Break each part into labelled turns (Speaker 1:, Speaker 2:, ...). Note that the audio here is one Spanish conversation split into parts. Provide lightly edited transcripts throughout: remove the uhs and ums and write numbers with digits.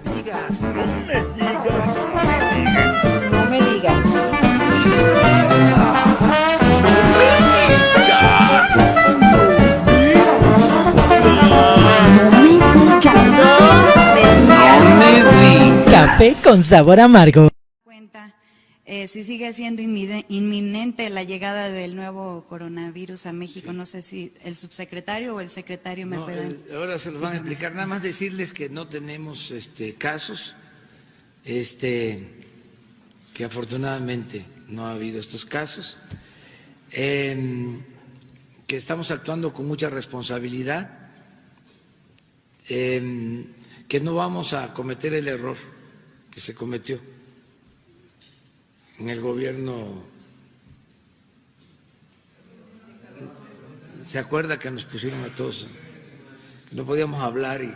Speaker 1: me digas.
Speaker 2: No me digas.
Speaker 3: Café con sabor amargo.
Speaker 4: Si sigue siendo inminente la llegada del nuevo coronavirus a México, sí. No sé si el subsecretario o el secretario me pueden...
Speaker 1: Ahora se los van a explicar, nada más decirles que no tenemos casos, que afortunadamente no ha habido estos casos, que estamos actuando con mucha responsabilidad, que no vamos a cometer el error que se cometió en el gobierno. ¿Se acuerda que nos pusieron a todos, que no podíamos hablar y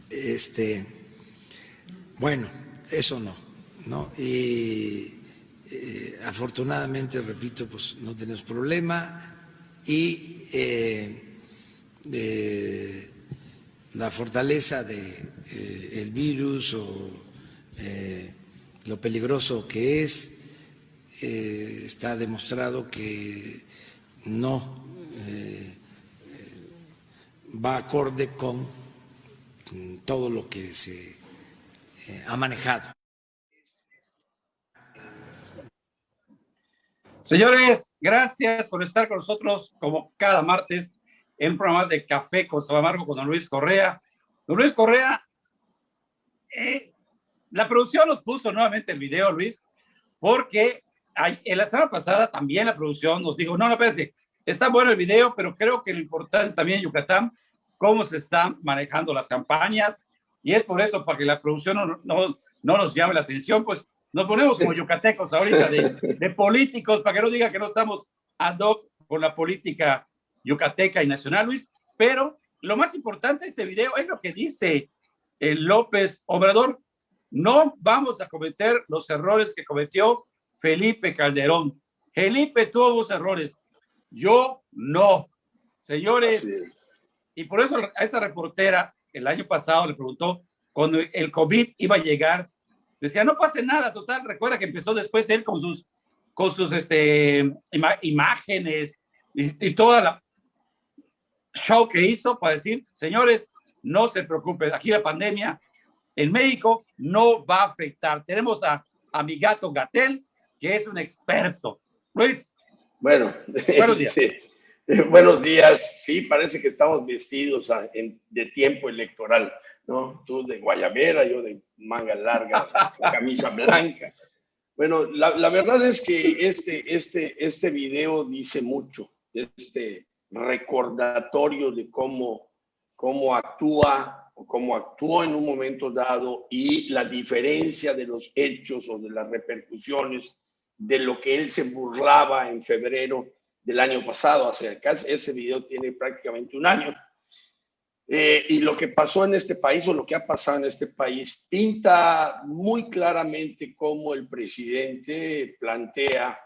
Speaker 1: que bueno, eso no, y afortunadamente, repito, pues no tenemos problema y la fortaleza del virus o lo peligroso que es, está demostrado que no va acorde con todo lo que se ha manejado.
Speaker 5: Señores, gracias por estar con nosotros como cada martes en un programa más de Café con Sabor Amargo con don Luis Correa. Don Luis Correa, la producción nos puso nuevamente el video, Luis, porque en la semana pasada también la producción nos dijo, no, espérense, está bueno el video, pero creo que lo importante también en Yucatán, cómo se están manejando las campañas, y es por eso, para que la producción no nos llame la atención, pues nos ponemos como yucatecos ahorita de políticos, para que no digan que no estamos ad hoc con la política yucateca y nacional, Luis, pero lo más importante de este video es lo que dice López Obrador. No vamos a cometer los errores que cometió Felipe Calderón. Felipe tuvo dos errores, yo no. Señores, y por eso a esta reportera el año pasado le preguntó cuando el COVID iba a llegar, decía, no pase nada, total, recuerda que empezó después él con sus imágenes y toda la show que hizo para decir, señores, no se preocupen, aquí la pandemia en México no va a afectar. Tenemos a mi gato Gatell, que es un experto. Luis.
Speaker 6: Bueno,
Speaker 5: buenos días.
Speaker 6: Sí. Buenos días. Sí, parece que estamos vestidos de tiempo electoral, ¿no? Tú de guayabera, yo de manga larga, camisa blanca. Bueno, la verdad es que este video dice mucho, recordatorio de cómo actúa o cómo actuó en un momento dado y la diferencia de los hechos o de las repercusiones de lo que él se burlaba en febrero del año pasado. Ese video tiene prácticamente un año. Y lo que pasó en este país o lo que ha pasado en este país pinta muy claramente cómo el presidente plantea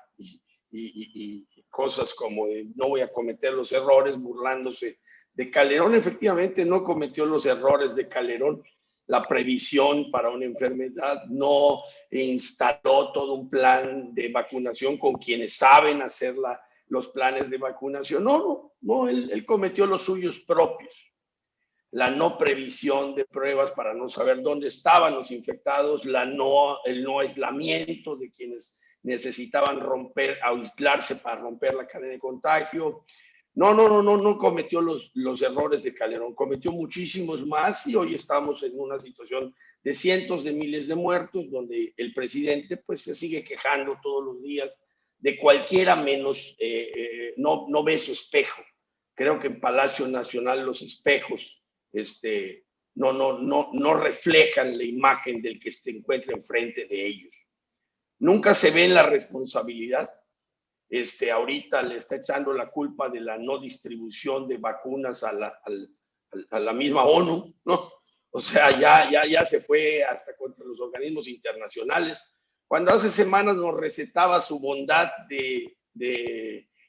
Speaker 6: y cosas como de no voy a cometer los errores, burlándose de Calderón. Efectivamente no cometió los errores de Calderón, la previsión para una enfermedad, no instaló todo un plan de vacunación con quienes saben hacer los planes de vacunación. No, él cometió los suyos propios. La no previsión de pruebas para no saber dónde estaban los infectados, el no aislamiento de quienes necesitaban aislarse para romper la cadena de contagio. No cometió los errores de Calderón, cometió muchísimos más y hoy estamos en una situación de cientos de miles de muertos donde el presidente pues se sigue quejando todos los días de cualquiera menos, no ve su espejo. Creo que en Palacio Nacional los espejos no reflejan la imagen del que se encuentra enfrente de ellos. Nunca se ve la responsabilidad. Ahorita le está echando la culpa de la no distribución de vacunas a la misma ONU, ¿no? O sea, ya se fue hasta contra los organismos internacionales. Cuando hace semanas nos recetaba su bondad de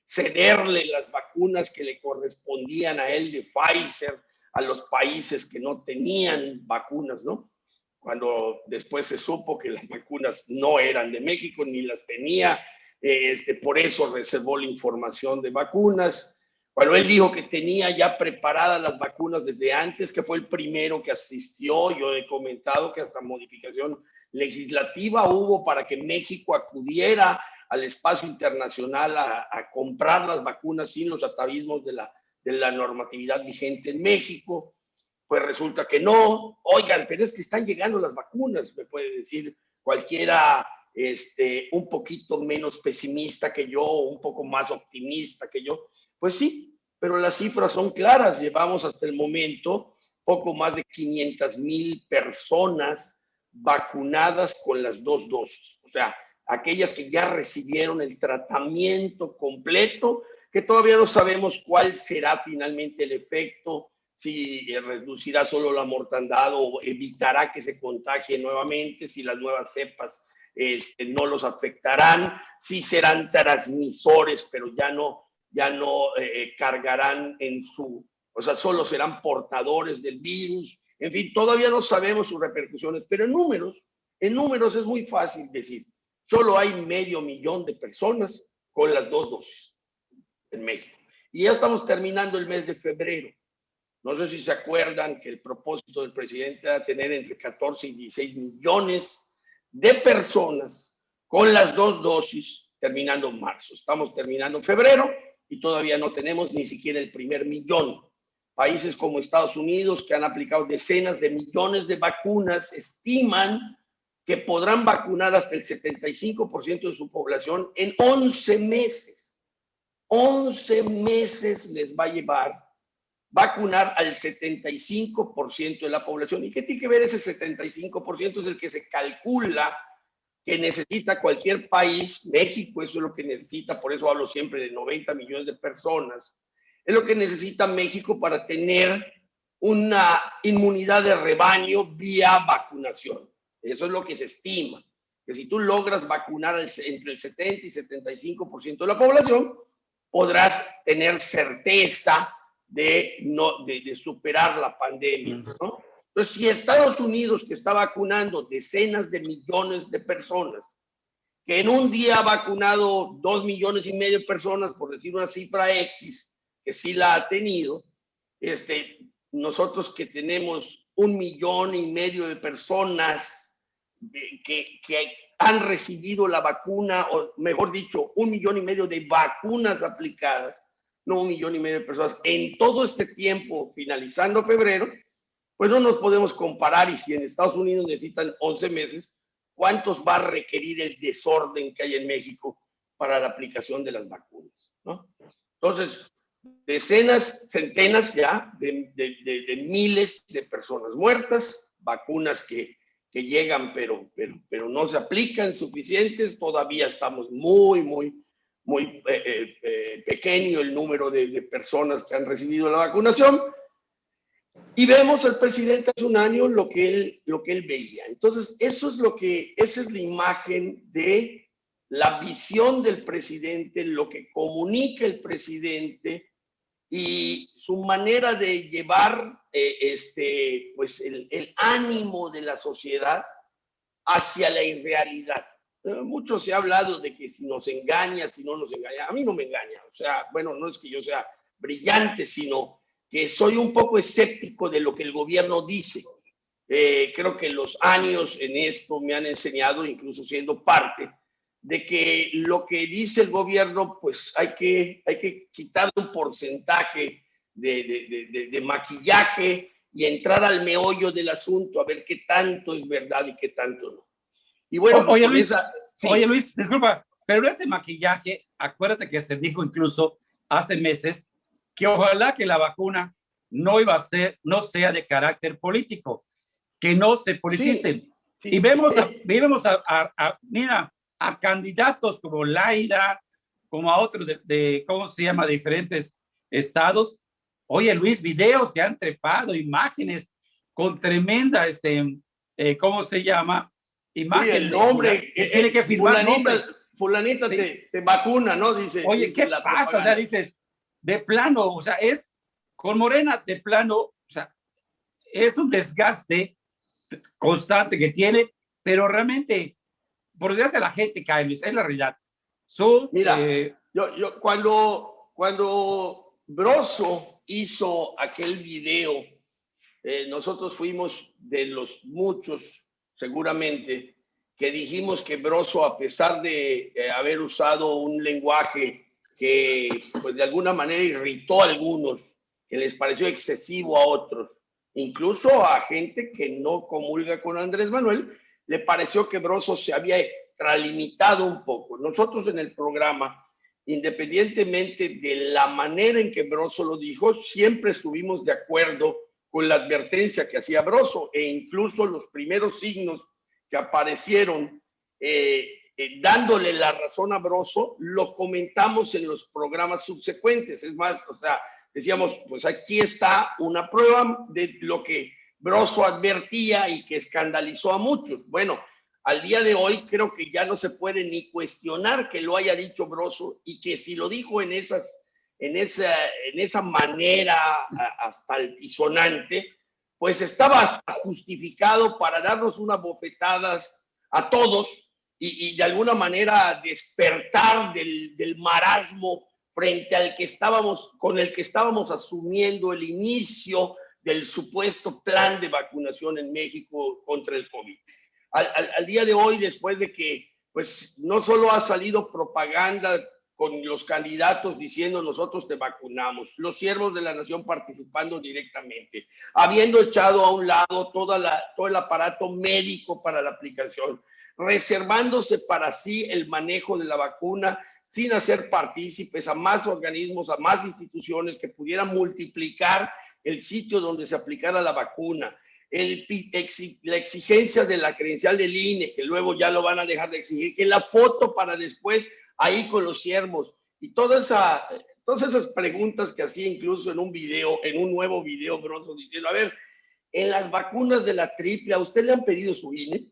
Speaker 6: cederle las vacunas que le correspondían a él de Pfizer a los países que no tenían vacunas, ¿no? Cuando después se supo que las vacunas no eran de México ni las tenía, por eso reservó la información de vacunas. Cuando él dijo que tenía ya preparadas las vacunas desde antes, que fue el primero que asistió, yo he comentado que hasta modificación legislativa hubo para que México acudiera al espacio internacional a comprar las vacunas sin los atavismos de la normatividad vigente en México. Pues resulta que no. Oigan, pero es que están llegando las vacunas, me puede decir cualquiera un poquito menos pesimista que yo, un poco más optimista que yo. Pues sí, pero las cifras son claras. Llevamos hasta el momento poco más de 500,000 personas vacunadas con las 2 dosis. O sea, aquellas que ya recibieron el tratamiento completo, que todavía no sabemos cuál será finalmente el efecto, si reducirá solo la mortandad o evitará que se contagie nuevamente, si las nuevas cepas no los afectarán, si serán transmisores, pero ya no cargarán o sea, solo serán portadores del virus. En fin, todavía no sabemos sus repercusiones, pero en números es muy fácil decir, solo hay 500,000 de personas con las 2 dosis en México. Y ya estamos terminando el mes de febrero. No sé si se acuerdan que el propósito del presidente era tener entre 14 y 16 millones de personas con las 2 dosis terminando en marzo. Estamos terminando en febrero y todavía no tenemos ni siquiera el primer millón. Países como Estados Unidos, que han aplicado decenas de millones de vacunas, estiman que podrán vacunar hasta el 75% de su población en 11 meses. 11 meses les va a llevar vacunar al 75% de la población. ¿Y qué tiene que ver ese 75%? Es el que se calcula que necesita cualquier país. México, eso es lo que necesita, por eso hablo siempre de 90 millones de personas. Es lo que necesita México para tener una inmunidad de rebaño vía vacunación. Eso es lo que se estima, que si tú logras vacunar entre el 70 y 75% de la población, podrás tener certeza de superar la pandemia, ¿no? Entonces, si Estados Unidos, que está vacunando decenas de millones de personas, que en un día ha vacunado 2,5 millones de personas, por decir una cifra X, que sí la ha tenido, nosotros que tenemos 1,5 millones de personas que han recibido la vacuna, o mejor dicho, 1,5 millones de vacunas aplicadas, no 1,5 millones de personas, en todo este tiempo, finalizando febrero, pues no nos podemos comparar. Y si en Estados Unidos necesitan 11 meses, ¿cuántos va a requerir el desorden que hay en México para la aplicación de las vacunas, ¿no? Entonces, decenas, centenas ya de miles de personas muertas, vacunas que llegan, pero no se aplican suficientes. Todavía estamos muy pequeño el número de personas que han recibido la vacunación. Y vemos al presidente hace un año lo que él veía. Entonces, esa es la imagen de la visión del presidente, lo que comunica el presidente y su manera de llevar pues el ánimo de la sociedad hacia la irrealidad. Mucho se ha hablado de que si nos engaña, si no nos engaña. A mí no me engaña. O sea, bueno, no es que yo sea brillante, sino que soy un poco escéptico de lo que el gobierno dice. Creo que los años en esto me han enseñado, incluso siendo parte, de que lo que dice el gobierno, pues hay que quitar un porcentaje de maquillaje y entrar al meollo del asunto, a ver qué tanto es verdad y qué tanto no. Y bueno,
Speaker 5: oye, Luis,
Speaker 6: sí.
Speaker 5: Oye, Luis, disculpa, pero este maquillaje, acuérdate que se dijo incluso hace meses que ojalá que la vacuna no sea de carácter político, que no se politicen.
Speaker 6: Sí.
Speaker 5: Y vemos a candidatos como Laida, como a otros ¿cómo se llama?, diferentes estados. Oye, Luis, videos que han trepado, imágenes con tremenda, ¿cómo se llama? Imagen.
Speaker 6: Sí, el nombre.
Speaker 5: Tiene que firmar
Speaker 6: fulanita
Speaker 5: sí.
Speaker 6: te vacuna, ¿no? Dice.
Speaker 5: Oye, ¿qué pasa? O sea, dices, de plano, o sea, es con Morena, de plano, o sea, es un desgaste constante que tiene, pero realmente, por desgracia, la gente cae, Luis, es la realidad.
Speaker 6: Mira, cuando Broso hizo aquel video, nosotros fuimos de los muchos, seguramente, que dijimos que Broso, a pesar de haber usado un lenguaje que pues de alguna manera irritó a algunos, que les pareció excesivo a otros, incluso a gente que no comulga con Andrés Manuel, le pareció que Broso se había extralimitado un poco. Nosotros en el programa, independientemente de la manera en que Broso lo dijo, siempre estuvimos de acuerdo con la advertencia que hacía Broso, e incluso los primeros signos que aparecieron dándole la razón a Broso, lo comentamos en los programas subsecuentes. Es más, o sea, decíamos, pues aquí está una prueba de lo que Broso advertía y que escandalizó a muchos. Bueno, al día de hoy creo que ya no se puede ni cuestionar que lo haya dicho Broso, y que si lo dijo en esa manera hasta altisonante, pues estaba hasta justificado para darnos unas bofetadas a todos y de alguna manera despertar del marasmo frente al que con el que estábamos asumiendo el inicio del supuesto plan de vacunación en México contra el COVID. Al día de hoy, después de que pues no solo ha salido propaganda con los candidatos diciendo nosotros te vacunamos, los siervos de la nación participando directamente, habiendo echado a un lado todo el aparato médico para la aplicación, reservándose para sí el manejo de la vacuna sin hacer partícipes a más organismos, a más instituciones que pudieran multiplicar el sitio donde se aplicara la vacuna, la exigencia de la credencial del INE, que luego ya lo van a dejar de exigir, que la foto para después ahí con los siervos, y todas esas preguntas que hacía incluso en un nuevo video, Broso, diciendo, a ver, en las vacunas de la triple, ¿a usted le han pedido su INE?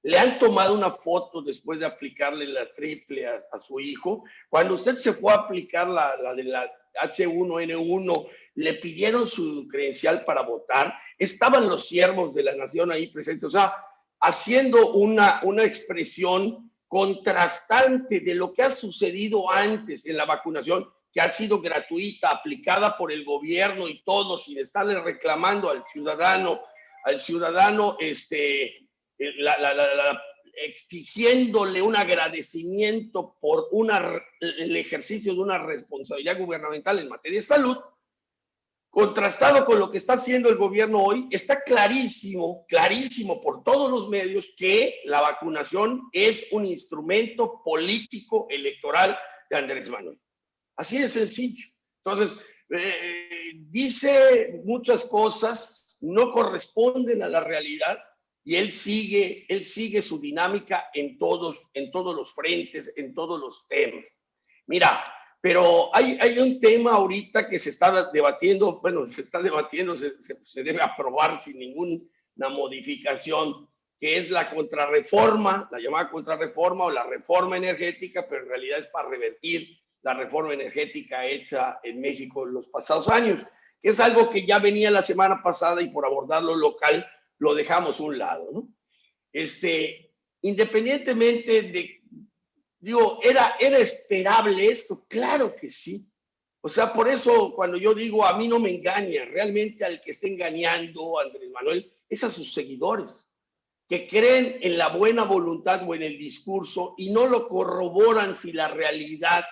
Speaker 6: ¿Le han tomado una foto después de aplicarle la triple a su hijo? Cuando usted se fue a aplicar la de la H1N1, ¿le pidieron su credencial para votar? Estaban los siervos de la nación ahí presentes, o sea, haciendo una expresión contrastante de lo que ha sucedido antes en la vacunación, que ha sido gratuita, aplicada por el gobierno y todo, sin estarle reclamando al ciudadano exigiéndole un agradecimiento por el ejercicio de una responsabilidad gubernamental en materia de salud. Contrastado con lo que está haciendo el gobierno hoy, está clarísimo por todos los medios que la vacunación es un instrumento político electoral de Andrés Manuel. Así de sencillo. Entonces, dice muchas cosas, no corresponden a la realidad, y él sigue su dinámica en todos los frentes, en todos los temas. Mira, pero hay un tema ahorita que se está debatiendo, se debe aprobar sin ninguna modificación, que es la contrarreforma, la llamada contrarreforma o la reforma energética, pero en realidad es para revertir la reforma energética hecha en México en los pasados años, que es algo que ya venía la semana pasada y por abordarlo local lo dejamos a un lado, ¿no? Independientemente de, digo, ¿era esperable esto? Claro que sí. O sea, por eso cuando yo digo a mí no me engaña, realmente al que está engañando a Andrés Manuel es a sus seguidores, que creen en la buena voluntad o en el discurso y no lo corroboran si la realidad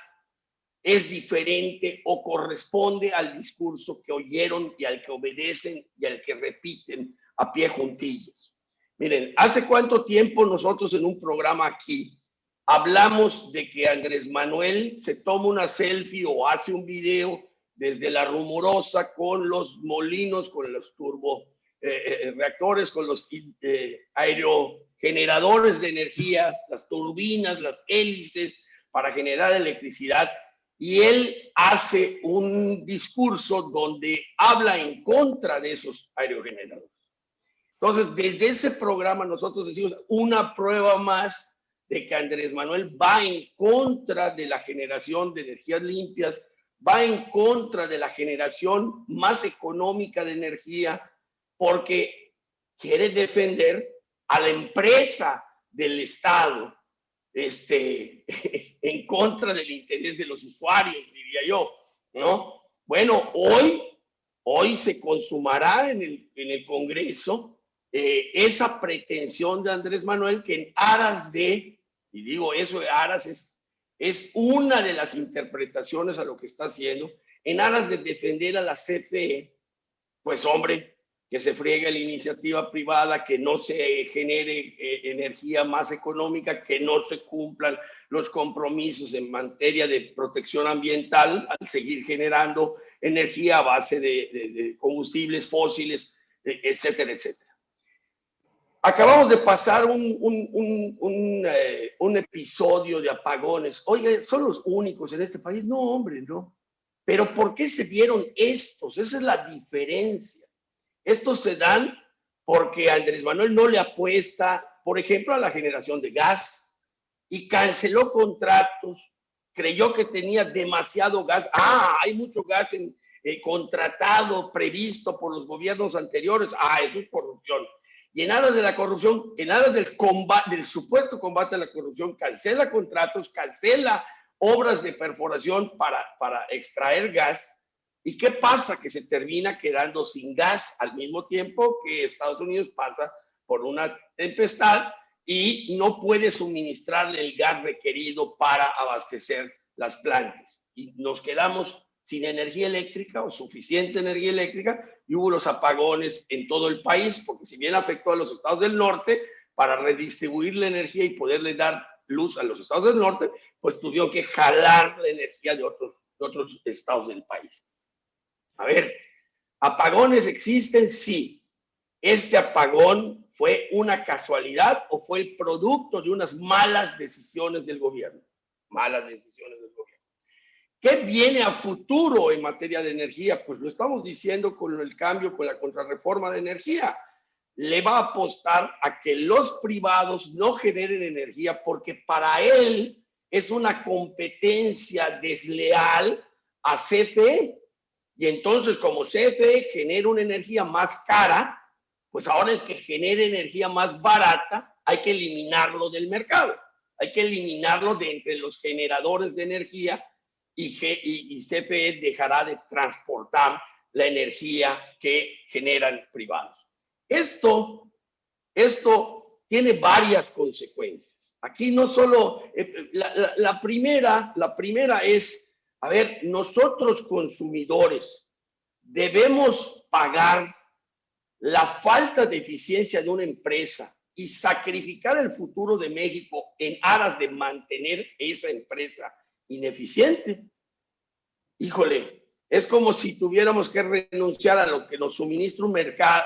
Speaker 6: es diferente o corresponde al discurso que oyeron y al que obedecen y al que repiten a pie juntillas. Miren, ¿hace cuánto tiempo nosotros en un programa aquí hablamos de que Andrés Manuel se toma una selfie o hace un video desde La Rumorosa con los molinos, con los turboreactores, con los aerogeneradores de energía, las turbinas, las hélices para generar electricidad? Y él hace un discurso donde habla en contra de esos aerogeneradores. Entonces, desde ese programa nosotros decimos una prueba más de que Andrés Manuel va en contra de la generación de energías limpias, va en contra de la generación más económica de energía, porque quiere defender a la empresa del Estado en contra del interés de los usuarios, diría yo, ¿no? Bueno, hoy se consumará en el Congreso esa pretensión de Andrés Manuel que en aras de, y digo eso de aras es una de las interpretaciones a lo que está haciendo, en aras de defender a la CFE, pues hombre, que se friegue la iniciativa privada, que no se genere energía más económica, que no se cumplan los compromisos en materia de protección ambiental al seguir generando energía a base de combustibles fósiles, etcétera, etcétera. Acabamos de pasar un episodio de apagones. Oiga, ¿son los únicos en este país? No, hombre, no. Pero ¿por qué se dieron estos? Esa es la diferencia. Estos se dan porque Andrés Manuel no le apuesta, por ejemplo, a la generación de gas y canceló contratos, creyó que tenía demasiado gas. Hay mucho gas contratado, previsto por los gobiernos anteriores. Eso es corrupción. Y en aras de la corrupción, en aras del supuesto combate a la corrupción, cancela contratos, cancela obras de perforación para extraer gas. ¿Y qué pasa? Que se termina quedando sin gas al mismo tiempo que Estados Unidos pasa por una tempestad y no puede suministrarle el gas requerido para abastecer las plantas. Y nos quedamos sin energía eléctrica o suficiente energía eléctrica y hubo los apagones en todo el país, porque si bien afectó a los estados del norte, para redistribuir la energía y poderle dar luz a los estados del norte, pues tuvieron que jalar la energía de otros estados del país. A ver, ¿apagones existen? Sí. ¿Este apagón fue una casualidad o fue el producto de unas malas decisiones del gobierno? Malas decisiones del gobierno. ¿Qué viene a futuro en materia de energía? Pues lo estamos diciendo con el cambio, con la contrarreforma de energía. Le va a apostar a que los privados no generen energía porque para él es una competencia desleal a CFE. Y entonces, como CFE genera una energía más cara, pues ahora el que genere energía más barata hay que eliminarlo del mercado. Hay que eliminarlo de entre los generadores de energía y CFE dejará de transportar la energía que generan privados. Esto tiene varias consecuencias. Aquí no solo, la primera es, a ver, nosotros consumidores debemos pagar la falta de eficiencia de una empresa y sacrificar el futuro de México en aras de mantener esa empresa ineficiente. Híjole, es como si tuviéramos que renunciar a lo que nos suministra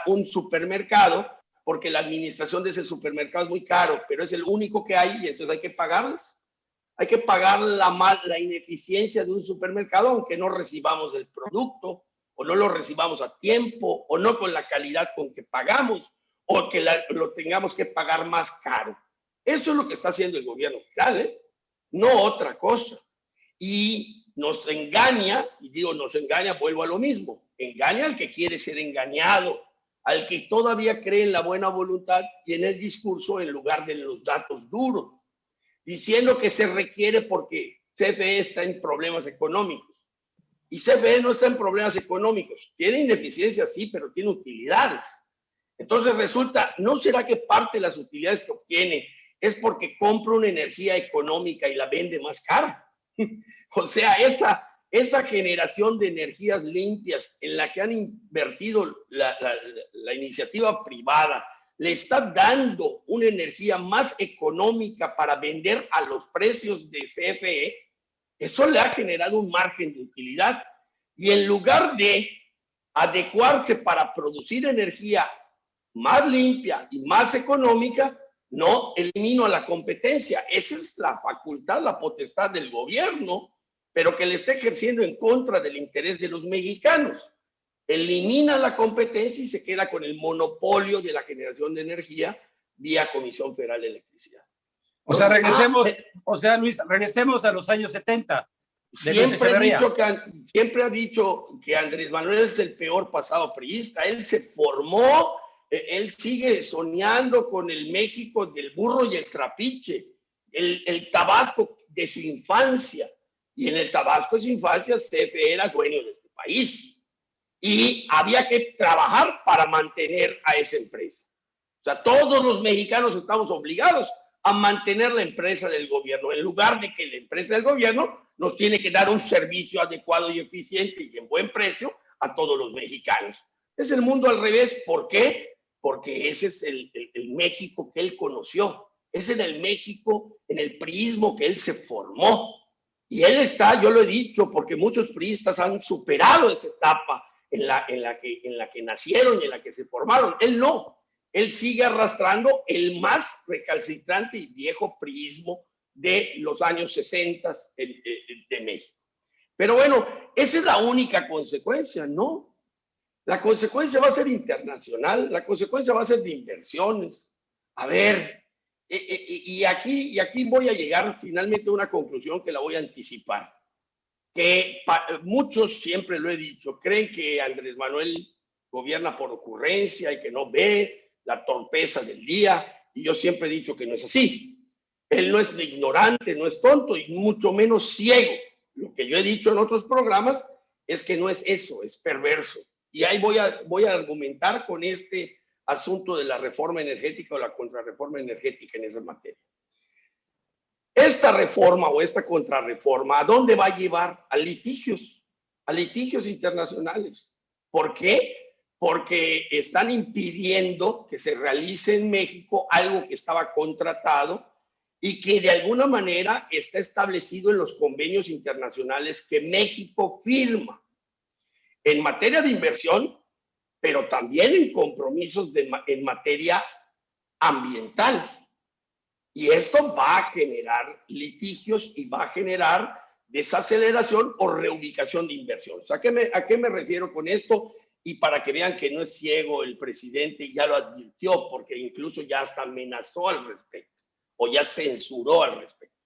Speaker 6: un supermercado, porque la administración de ese supermercado es muy caro, pero es el único que hay y entonces hay que pagarles. Hay que pagar la ineficiencia de un supermercado, aunque no recibamos el producto, o no lo recibamos a tiempo, o no con la calidad con que pagamos, o que lo tengamos que pagar más caro. Eso es lo que está haciendo el gobierno federal, no otra cosa. Y nos engaña, y digo nos engaña, vuelvo a lo mismo, engaña al que quiere ser engañado, al que todavía cree en la buena voluntad y en el discurso en lugar de los datos duros, diciendo que se requiere porque CFE está en problemas económicos. Y CFE no está en problemas económicos, tiene ineficiencia sí, pero tiene utilidades. Entonces resulta, ¿no será que parte de las utilidades que obtiene es porque compra una energía económica y la vende más cara? O sea, esa generación de energías limpias en la que han invertido la iniciativa privada, le está dando una energía más económica para vender a los precios de CFE, eso le ha generado un margen de utilidad. Y en lugar de adecuarse para producir energía más limpia y más económica, no elimino a la competencia. Esa es la facultad, la potestad del gobierno, pero que le está ejerciendo en contra del interés de los mexicanos. Elimina la competencia y se queda con el monopolio de la generación de energía vía Comisión Federal de Electricidad.
Speaker 5: O sea, regresemos, Luis, regresemos a los años 70.
Speaker 6: Siempre ha dicho que Andrés Manuel es el peor pasado priista. Él se formó, él sigue soñando con el México del burro y el trapiche, el Tabasco de su infancia. Y en el Tabasco de su infancia, CFE era dueño de este país. Y había que trabajar para mantener a esa empresa. O sea, todos los mexicanos estamos obligados a mantener la empresa del gobierno, en lugar de que la empresa del gobierno nos tiene que dar un servicio adecuado y eficiente y en buen precio a todos los mexicanos. Es el mundo al revés. ¿Por qué? Porque ese es el México que él conoció. Es en el México, en el priismo que él se formó. Y él está, yo lo he dicho, porque muchos priistas han superado esa etapa en la que nacieron y en la que se formaron. Él no. Él sigue arrastrando el más recalcitrante y viejo priismo de los años 60 de México. Pero bueno, esa es la única consecuencia, ¿no? La consecuencia va a ser internacional, la consecuencia va a ser de inversiones. A ver, y aquí voy a llegar finalmente a una conclusión que la voy a anticipar. Que muchos, siempre lo he dicho, creen que Andrés Manuel gobierna por ocurrencia y que no ve la torpeza del día, y yo siempre he dicho que no es así. Él no es ignorante, no es tonto y mucho menos ciego. Lo que yo he dicho en otros programas es que no es eso, es perverso. Y ahí voy a argumentar con este asunto de la reforma energética o la contrarreforma energética en esa materia. Esta reforma o esta contrarreforma, ¿a dónde va a llevar? A litigios internacionales. ¿Por qué? Porque están impidiendo que se realice en México algo que estaba contratado y que de alguna manera está establecido en los convenios internacionales que México firma en materia de inversión, pero también en compromisos en materia ambiental. Y esto va a generar litigios y va a generar desaceleración o reubicación de inversión. O sea, ¿a qué me refiero con esto? Y para que vean que no es ciego el presidente, ya lo advirtió, porque incluso ya hasta amenazó al respecto, o ya censuró al respecto.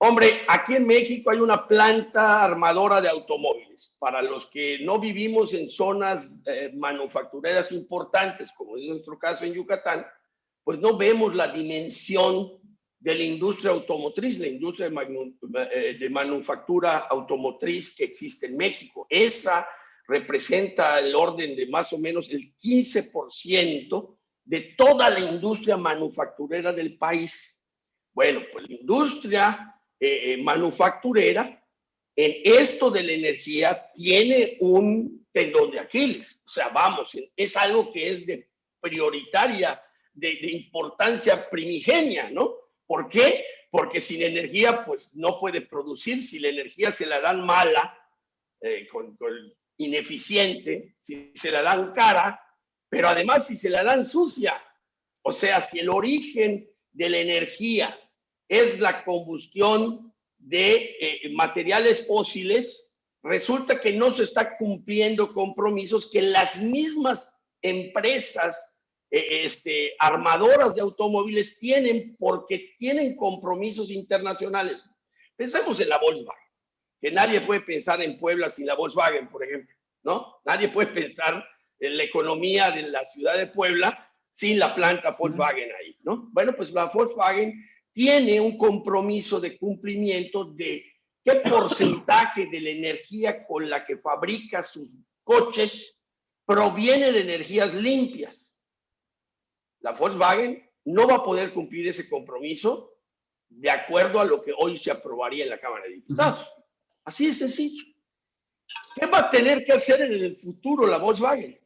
Speaker 6: Hombre, aquí en México hay una planta armadora de automóviles. Para los que no vivimos en zonas manufactureras importantes, como es nuestro caso en Yucatán, pues no vemos la dimensión de la industria automotriz, la industria de manufactura automotriz que existe en México. Esa representa el orden de más o menos el 15% de toda la industria manufacturera del país. Bueno, pues la industria manufacturera en esto de la energía tiene un tendón de Aquiles. O sea, vamos, es algo que es de prioritaria, de importancia primigenia, ¿no? ¿Por qué? Porque sin energía, pues no puede producir. Si la energía se la dan mala, con ineficiente, si se la dan cara, pero además si se la dan sucia. O sea, si el origen de la energía es la combustión de materiales fósiles, resulta que no se está cumpliendo compromisos que las mismas empresas armadoras de automóviles tienen, porque tienen compromisos internacionales. Pensemos en la Volkswagen, que nadie puede pensar en Puebla sin la Volkswagen, por ejemplo, ¿no? Nadie puede pensar en la economía de la ciudad de Puebla sin la planta Volkswagen ahí, ¿no? Bueno, pues la Volkswagen tiene un compromiso de cumplimiento de qué porcentaje de la energía con la que fabrica sus coches proviene de energías limpias. La Volkswagen no va a poder cumplir ese compromiso de acuerdo a lo que hoy se aprobaría en la Cámara de Diputados. Así de sencillo. ¿Qué va a tener que hacer en el futuro la Volkswagen?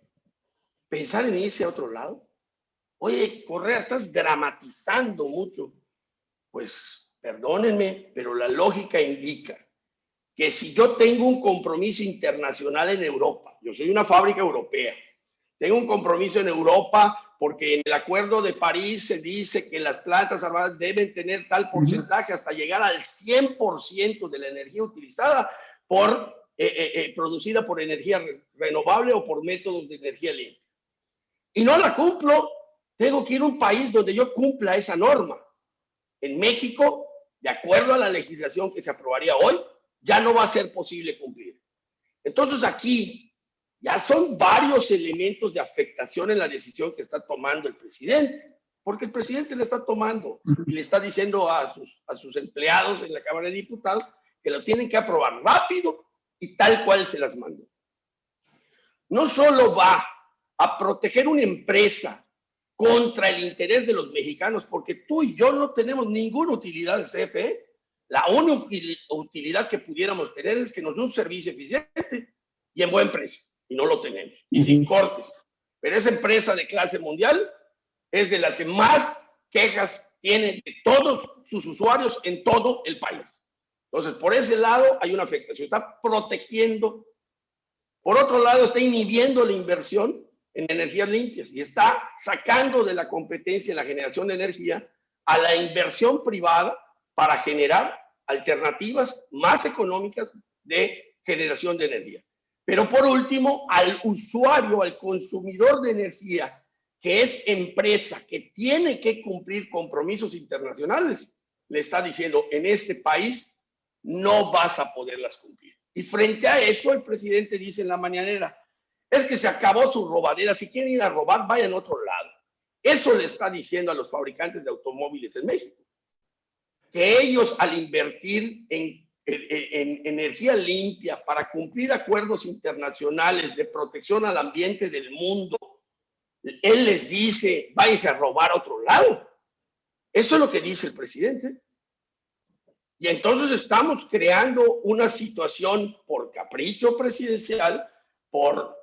Speaker 6: ¿Pensar en irse a otro lado? Oye, Correa, estás dramatizando mucho. Pues, perdónenme, pero la lógica indica que si yo tengo un compromiso internacional en Europa, yo soy una fábrica europea, tengo un compromiso en Europa porque en el Acuerdo de París se dice que las plantas armadas deben tener tal porcentaje hasta llegar al 100% de la energía utilizada producida por energía renovable o por métodos de energía limpia. Y no la cumplo, tengo que ir a un país donde yo cumpla esa norma. En México, de acuerdo a la legislación que se aprobaría hoy, ya no va a ser posible cumplir. Entonces aquí ya son varios elementos de afectación en la decisión que está tomando el presidente, porque el presidente le está tomando y le está diciendo a sus empleados en la Cámara de Diputados que lo tienen que aprobar rápido y tal cual se las mandó. No solo va a proteger una empresa contra el interés de los mexicanos, porque tú y yo no tenemos ninguna utilidad de CFE. La única utilidad que pudiéramos tener es que nos dé un servicio eficiente y en buen precio, y no lo tenemos, y sin cortes. Pero esa empresa de clase mundial es de las que más quejas tienen de todos sus usuarios en todo el país. Entonces, por ese lado hay una afectación, está protegiendo. Por otro lado, está inhibiendo la inversión en energías limpias y está sacando de la competencia en la generación de energía a la inversión privada para generar alternativas más económicas de generación de energía. Pero por último, al usuario, al consumidor de energía, que es empresa, que tiene que cumplir compromisos internacionales, le está diciendo, en este país no vas a poderlas cumplir. Y frente a eso, el presidente dice en la mañanera, es que se acabó su robadera, si quieren ir a robar, vayan a otro lado. Eso le está diciendo a los fabricantes de automóviles en México, que ellos al invertir en energía limpia para cumplir acuerdos internacionales de protección al ambiente del mundo, él les dice, váyanse a robar a otro lado. Eso es lo que dice el presidente. Y entonces estamos creando una situación por capricho presidencial, por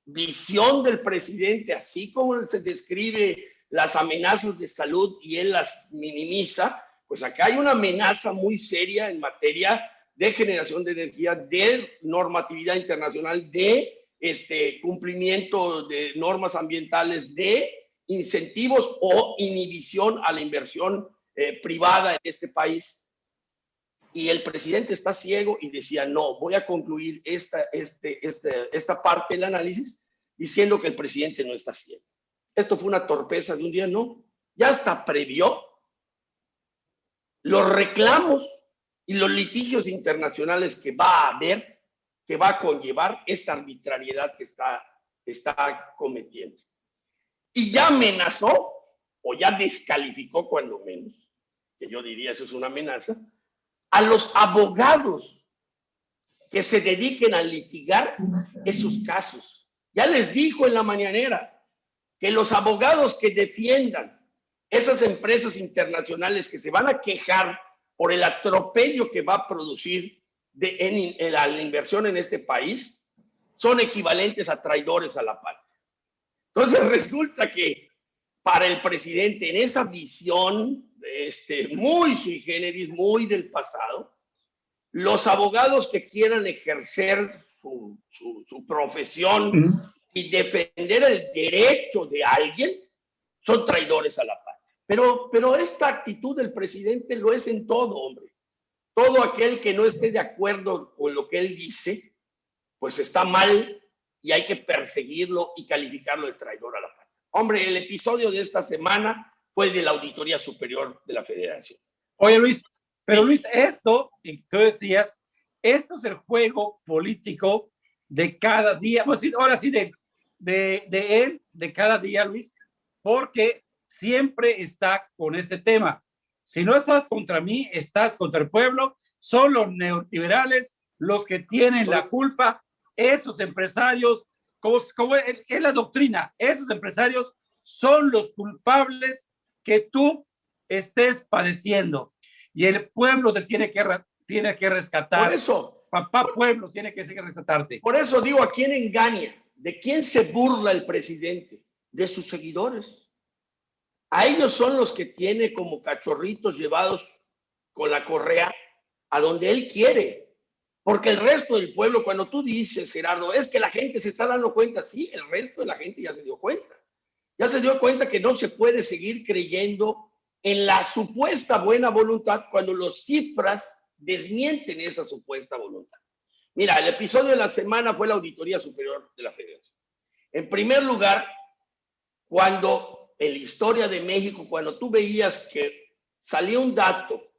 Speaker 6: visión del presidente, así como se describe las amenazas de salud y él las minimiza, pues acá hay una amenaza muy seria en materia de generación de energía, de normatividad internacional, de cumplimiento de normas ambientales, de incentivos o inhibición a la inversión privada en este país. Y el presidente está ciego y decía, no, voy a concluir esta parte del análisis diciendo que el presidente no está ciego. Esto fue una torpeza de un día, no. Ya hasta previó los reclamos y los litigios internacionales que va a haber, que va a conllevar esta arbitrariedad que está cometiendo. Y ya amenazó, o ya descalificó cuando menos, que yo diría eso es una amenaza, a los abogados que se dediquen a litigar esos casos. Ya les dijo en la mañanera que los abogados que defiendan esas empresas internacionales que se van a quejar por el atropello que va a producir en la inversión en este país son equivalentes a traidores a la patria. Entonces resulta que para el presidente en esa visión muy sui generis, muy del pasado, los abogados que quieran ejercer su profesión y defender el derecho de alguien son traidores a la patria. Pero esta actitud del presidente lo es en todo, hombre. Todo aquel que no esté de acuerdo con lo que él dice, pues está mal y hay que perseguirlo y calificarlo de traidor a la patria. Hombre, el episodio de esta semana fue de la Auditoría Superior de la Federación.
Speaker 5: Oye, Luis, pero Luis, esto, y tú decías, esto es el juego político de cada día, pues ahora sí, de él, de cada día, Luis, porque siempre está con ese tema. Si no estás contra mí, estás contra el pueblo, son los neoliberales los que tienen la culpa, esos empresarios, como es la doctrina, esos empresarios son los culpables que tú estés padeciendo y el pueblo te tiene que rescatar.
Speaker 6: Por eso,
Speaker 5: papá pueblo tiene que rescatarte.
Speaker 6: Por eso digo, ¿a quién engaña? ¿De quién se burla el presidente? De sus seguidores. A ellos son los que tiene como cachorritos llevados con la correa a donde él quiere. Porque el resto del pueblo, cuando tú dices, Gerardo, es que la gente se está dando cuenta, sí, el resto de la gente ya se dio cuenta. Ya se dio cuenta que no se puede seguir creyendo en la supuesta buena voluntad cuando las cifras desmienten esa supuesta voluntad. Mira, el episodio de la semana fue la Auditoría Superior de la Federación. En primer lugar, cuando en la historia de México, cuando tú veías que salía un dato